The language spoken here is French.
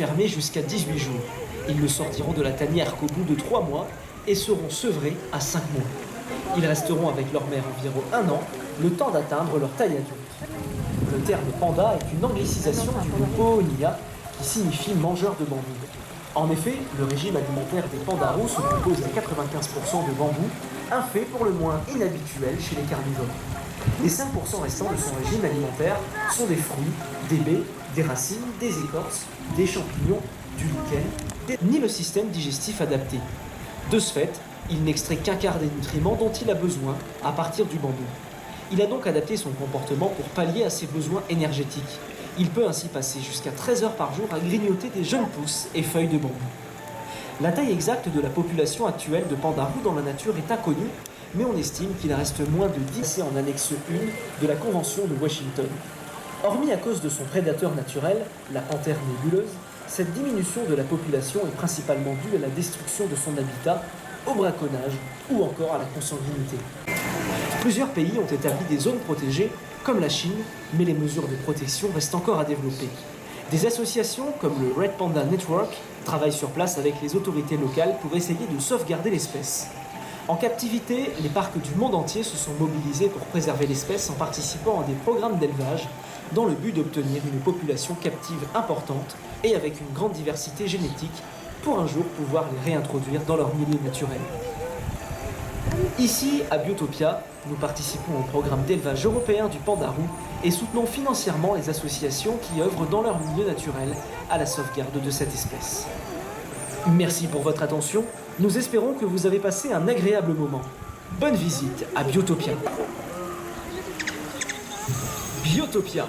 Fermés jusqu'à 18 jours. Ils ne sortiront de la tanière qu'au bout de 3 mois et seront sevrés à 5 mois. Ils resteront avec leur mère environ 1 an, le temps d'atteindre leur taille adulte. Le terme panda est une anglicisation du mot poonia qui signifie mangeur de bambou. En effet, le régime alimentaire des pandarous se compose à 95% de bambou, un fait pour le moins inhabituel chez les carnivores. Les 5% restants de son régime alimentaire sont des fruits, des baies, des racines, des écorces, des champignons, du lichen, ni le système digestif adapté. De ce fait, il n'extrait qu'un quart des nutriments dont il a besoin à partir du bambou. Il a donc adapté son comportement pour pallier à ses besoins énergétiques. Il peut ainsi passer jusqu'à 13 heures par jour à grignoter des jeunes pousses et feuilles de bambou. La taille exacte de la population actuelle de pandarous dans la nature est inconnue, mais on estime qu'il reste moins de 10 en annexe 1 de la Convention de Washington. Hormis à cause de son prédateur naturel, la panthère nébuleuse, cette diminution de la population est principalement due à la destruction de son habitat, au braconnage ou encore à la consanguinité. Plusieurs pays ont établi des zones protégées, comme la Chine, mais les mesures de protection restent encore à développer. Des associations comme le Red Panda Network travaillent sur place avec les autorités locales pour essayer de sauvegarder l'espèce. En captivité, les parcs du monde entier se sont mobilisés pour préserver l'espèce en participant à des programmes d'élevage dans le but d'obtenir une population captive importante et avec une grande diversité génétique pour un jour pouvoir les réintroduire dans leur milieu naturel. Ici, à Biotopia, nous participons au programme d'élevage européen du pandarou et soutenons financièrement les associations qui œuvrent dans leur milieu naturel à la sauvegarde de cette espèce. Merci pour votre attention, nous espérons que vous avez passé un agréable moment. Bonne visite à Biotopia. Biotopia.